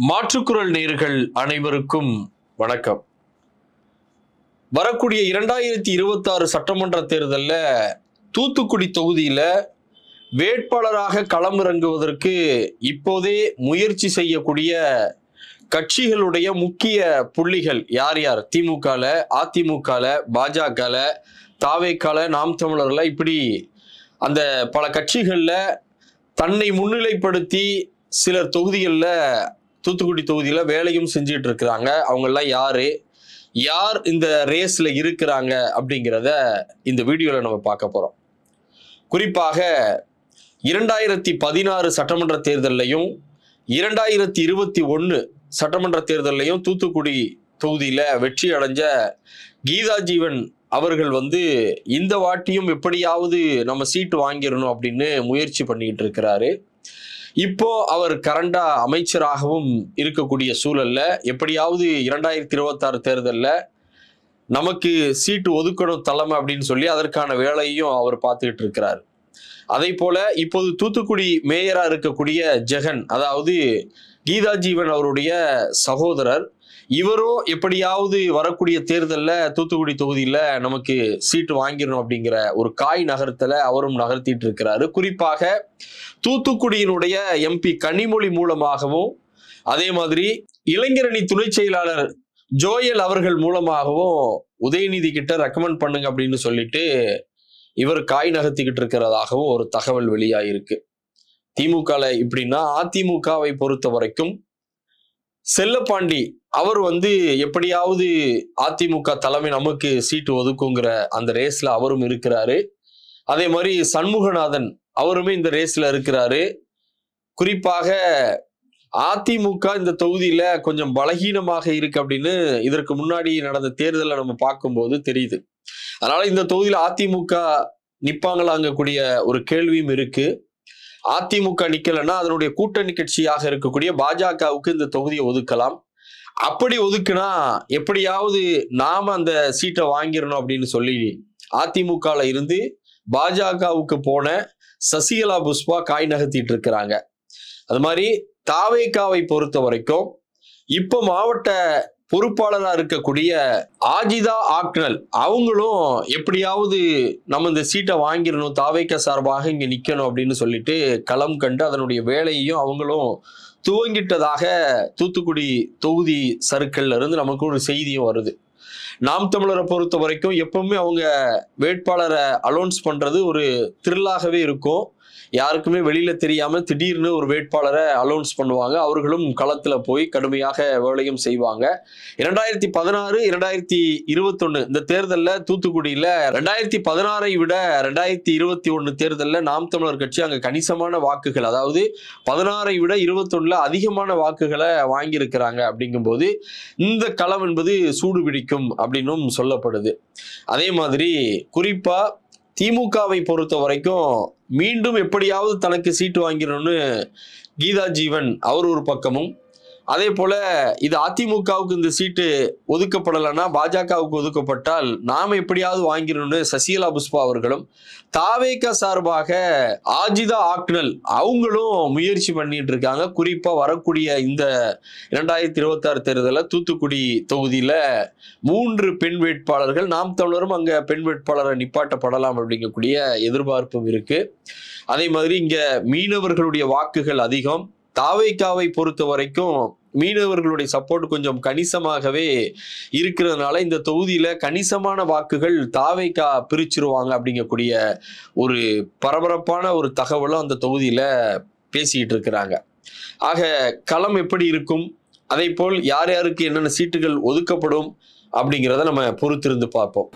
மாற்றுக்குரல் நேயர்கள் அனைவருக்கும் வணக்கம். வரக்கூடிய 2026 சட்டமன்ற தேர்தலில் தூத்துக்குடி தொகுதியில வேட்பாளராக களமிறங்குவதற்கு இப்போதே முயற்சி செய்யக்கூடிய கட்சிகளுடைய முக்கிய புள்ளிகள் யார் யார்? திமுகல, அதிமுகல, பாஜகல, தாவேக்கால, நாம் தமிழர்ல, இப்படி அந்த பல கட்சிகள்ல தன்னை முன்னிலைப்படுத்தி சிலர் தொகுதிகளில் தூத்துக்குடி தொகுதியில வேலையும் செஞ்சுட்டு இருக்கிறாங்க. அவங்கெல்லாம் யார் இந்த ரேஸ்ல இருக்கிறாங்க அப்படிங்கிறத இந்த வீடியோல நம்ம பார்க்க போறோம். குறிப்பாக 2016 சட்டமன்ற தேர்தலையும் 2021 சட்டமன்ற தேர்தலையும் தூத்துக்குடி தொகுதியில வெற்றி அடைஞ்ச கீதா ஜீவன் அவர்கள் இந்த வாட்டியும் எப்படியாவது நம்ம சீட்டு வாங்கிடணும் அப்படின்னு முயற்சி பண்ணிட்டு இருக்கிறாரு. இப்போ அவர் கரண்டா அமைச்சராகவும் இருக்கக்கூடிய சூழல்ல எப்படியாவது 2026 தேர்தலில் நமக்கு சீட்டு ஒதுக்கணும் தலைமை அப்படின்னு சொல்லி அதற்கான வேலையும் அவர் பார்த்துக்கிட்டு இருக்கிறார். அதே போல இப்போது தூத்துக்குடி மேயரா இருக்கக்கூடிய ஜெகன், அதாவது கீதா ஜீவன் அவருடைய சகோதரர், இவரோ எப்படியாவது வரக்கூடிய தேர்தலில் தூத்துக்குடி தொகுதியில நமக்கு சீட்டு வாங்கிடணும் அப்படிங்கிற ஒரு காய் நகர்த்தல அவரும் நகர்த்திட்டு இருக்கிறாரு. குறிப்பாக தூத்துக்குடியினுடைய எம்பி கனிமொழி மூலமாகவும், அதே மாதிரி இளைஞரணி துணை செயலாளர் ஜோயல் அவர்கள் மூலமாகவும் உதயநிதி கிட்ட ரெக்கமெண்ட் பண்ணுங்க அப்படின்னு சொல்லிட்டு இவர் காய் நகர்த்திக்கிட்டு இருக்கிறதாகவும் ஒரு தகவல் வெளியாயிருக்கு. திமுகல இப்படின்னா, அதிமுகவை பொறுத்த வரைக்கும் செல்லப்பாண்டி அவர் எப்படியாவது அதிமுக தலைமை நமக்கு சீட்டு ஒதுக்குங்கிற அந்த ரேஸ்ல அவரும் இருக்கிறாரு. அதே மாதிரி சண்முகநாதன் அவருமே இந்த ரேஸ்ல இருக்கிறாரு. குறிப்பாக அதிமுக இந்த தொகுதியில கொஞ்சம் பலகீனமாக இருக்கு அப்படின்னு இதற்கு முன்னாடி நடந்த தேர்தலை நம்ம பார்க்கும்போது தெரியுது. அதனால இந்த தொகுதியில அதிமுக நிப்பாங்களாங்கக்கூடிய ஒரு கேள்வியும் இருக்கு. அதிமுக நிக்கலன்னா அதனுடைய கூட்டணி கட்சியாக இருக்கக்கூடிய பாஜகவுக்கு இந்த தொகுதியை ஒதுக்கலாம். அப்படி ஒதுக்குனா எப்படியாவது நாம அந்த சீட்டை வாங்கிடணும் அப்படின்னு சொல்லி அதிமுகல இருந்து பாஜகவுக்கு போன சசிகலா புஷ்பா காய் நகர்த்திட்டு இருக்கிறாங்க. அது மாதிரி தாவேக்காவை பொறுத்த வரைக்கும் இப்ப மாவட்ட பொறுப்பாளராக இருக்கக்கூடிய ஆஜிதா ஆக்னல் அவங்களும் எப்படியாவது நம்ம இந்த சீட்டை வாங்கிடணும், தாவேக்கா சார்பாக இங்க நிக்கணும் அப்படின்னு சொல்லிட்டு களம் கண்டு அதனுடைய வேலையையும் அவங்களும் துவங்கிட்டதாக தூத்துக்குடி தொகுதி சர்க்கிள்ல இருந்து நமக்கு ஒரு செய்தியும் வருது. நாம் தமிழரை பொறுத்த வரைக்கும் எப்பவுமே அவங்க வேட்பாளரை அலௌன்ஸ் பண்றது ஒரு த்ரில்லாகவே இருக்கும். யாருக்குமே வெளியில தெரியாம திடீர்னு ஒரு வேட்பாளரை அலௌன்ஸ் பண்ணுவாங்க. அவர்களும் களத்துல போய் கடுமையாக வேலையும் செய்வாங்க. 2016, 2021 இந்த தேர்தலில் தூத்துக்குடியில 2016 விட 2021 தேர்தலில் நாம் தமிழர் கட்சி அங்க கணிசமான வாக்குகள், அதாவது 16 விட 21 அதிகமான வாக்குகளை வாங்கியிருக்கிறாங்க. அப்படிங்கும்போது இந்த களம் என்பது சூடு பிடிக்கும் அப்படின்னும் சொல்லப்படுது. அதே மாதிரி குறிப்பா திமுகவை பொறுத்த வரைக்கும் மீண்டும் எப்படியாவது தனக்கு சீட்டு வாங்கிடணும்னு கீதா ஜீவன் அவர் ஒரு பக்கமும், அதே போல இது அதிமுகவுக்கு இந்த சீட்டு ஒதுக்கப்படலைன்னா பாஜகவுக்கு ஒதுக்கப்பட்டால் நாம எப்படியாவது வாங்கிடணும்னு சசிகலா புஷ்பா அவர்களும், தாவேக்கா சார்பாக ஆஜிதா ஆக்னல் அவங்களும் முயற்சி பண்ணிட்டு இருக்காங்க. குறிப்பா வரக்கூடிய இந்த 2026 தேர்தலில் தூத்துக்குடி தொகுதியில 3 பெண் வேட்பாளர்கள், நாம் தமிழரும் அங்க பெண் வேட்பாளரை நிப்பாட்டப்படலாம் அப்படிங்கக்கூடிய எதிர்பார்ப்பும் இருக்கு. அதே மாதிரி இங்க மீனவர்களுடைய வாக்குகள் அதிகம். தாவேக்காவை பொறுத்த வரைக்கும் மீனவர்களுடைய சப்போர்ட் கொஞ்சம் கணிசமாகவே இருக்கிறதுனால இந்த தொகுதியில கணிசமான வாக்குகள் தாவேக்கா பிரிச்சிருவாங்க அப்படிங்கக்கூடிய ஒரு பரபரப்பான ஒரு தகவலும் அந்த தொகுதியில பேசிக்கிட்டு இருக்கிறாங்க. ஆக களம் எப்படி இருக்கும், அதே போல் யார் யாருக்கு என்னென்ன சீட்டுகள் ஒதுக்கப்படும் அப்படிங்கிறத நம்ம பொறுத்திருந்து பார்ப்போம்.